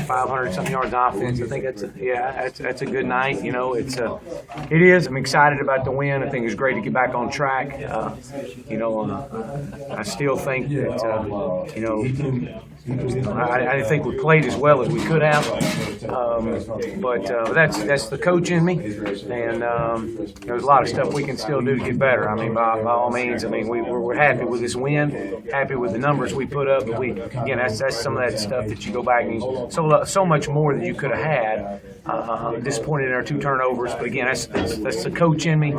500-something yards offense. I think that's a good night. You know, it is. I'm excited about the win. I think it's great to get back on track. I still think that I didn't think we played as well as we could have, but that's the coach in me, and there's a lot of stuff we can still do to get better. I mean, by all means, I mean we're happy with this win, happy with the numbers we put up, but that's some of that stuff that you go back and so much more that you could have had. Disappointed in our 2 turnovers, but again, that's the coach in me.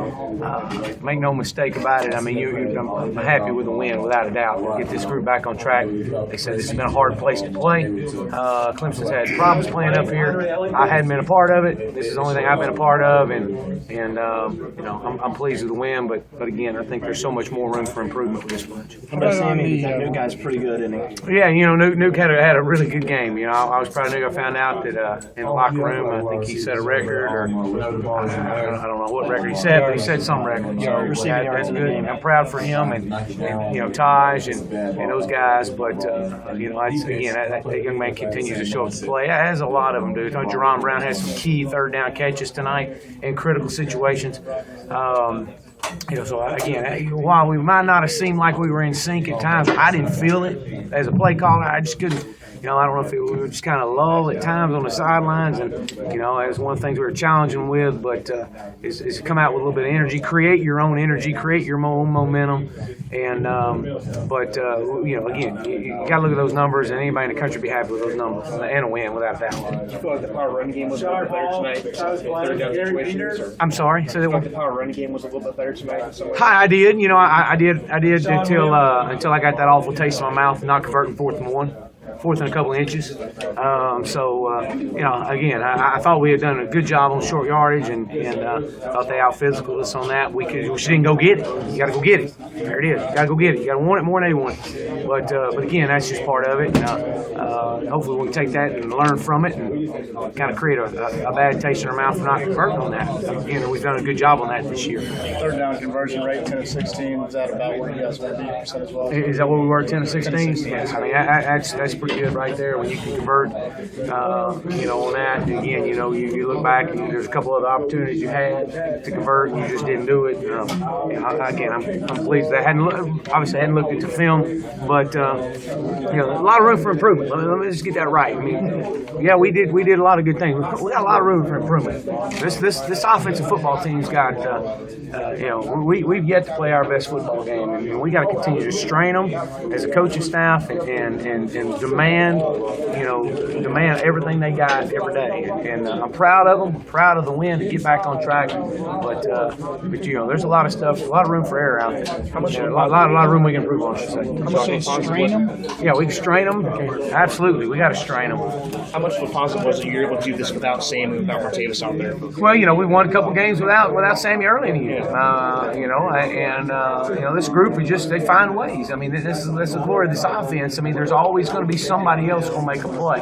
Make no mistake about it. I mean, I'm happy with the win, without a doubt. We'll get this group back on track. They said this has been a hard place to play. Clemson's had problems playing up here. I hadn't been a part of it. This is the only thing I've been a part of, and I'm pleased with the win. But again, I think there's so much more room for improvement with this bunch. How about Sammy? That new guy's pretty good, isn't he? Yeah, Nuke had a really good game. I was proud of Nuke. I found out that in the locker room, I think he set a record, or I don't know what record he set, but he set some record. So that's good. I'm proud for him and Taj and those guys. But that young man continues to show up to play. Has a lot of them, dude. Jerron Brown has some key 3rd down catches tonight in critical situations. So again, while we might not have seemed like we were in sync at times, I didn't feel it as a play caller. I just couldn't. I don't know if we were just kind of lulled at times on the sidelines, and that was one of the things we were challenging with. But is come out with a little bit of energy, create your own energy, create your own momentum, and again, you got to look at those numbers, and anybody in the country would be happy with those numbers and a win without a doubt. Do you feel like the power run game was a little bit better tonight? 3rd down situations. I'm sorry. So that the power run game was a little bit better tonight. I did. I did until I got that awful taste in my mouth, not converting 4th and 1. 4th and a couple inches. Again, I thought we had done a good job on short yardage, and thought they out-physical us on that. We didn't go get it. You got to go get it. There it is. You got to go get it. You got to want it more than they want it. But again, that's just part of it. Hopefully we can take that and learn from it, and kind of create a bad taste in our mouth for not converting on that. We've done a good job on that this year. 3rd down conversion rate, 10 of 16. Is that about where you guys want to be as well? Is that where we were, 10 of 16? Yes. I mean, that's pretty good right there when you can convert, on that. And again, you look back and there's a couple other opportunities you had to convert, and you just didn't do it. Again, I'm pleased. I hadn't looked at the film, but a lot of room for improvement. Let me just get that right. I mean, we did a lot of good things. We got a lot of room for improvement. This offensive football team's got, we've yet to play our best football game, and we got to continue to strain them as a coaching staff and demand everything they got every day. And I'm proud of them. I'm proud of the win to get back on track. But there's a lot of stuff, a lot of room for error out there. A lot of room we can improve on. How much of a strain them? Yeah, we can strain them. Absolutely, we got to strain them. How much of a positive was it you're able to do this without Sam and without Martavis out there? Well, we won a couple games without Sammy early in the year. This group they find ways. I mean, that's the glory of this offense. I mean, there's always going to be somebody else going to make a play,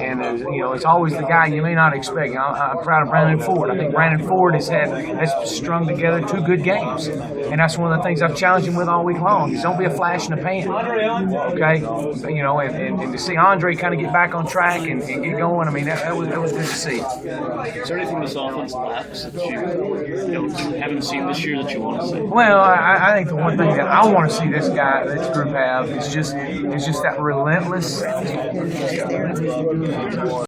and it's always the guy you may not expect. I'm proud of Brandon Ford. I think Brandon Ford has strung together 2 good games, and that's one of the things I've challenged him with all week long. Is don't be a flash in the pan, okay? And to see Andre kind of get back on track and get going. I mean, that was good to see. Is there anything this offense lacks that you haven't seen this year that you want to see? Well, I think the one thing that I want to see this group have is just that relentless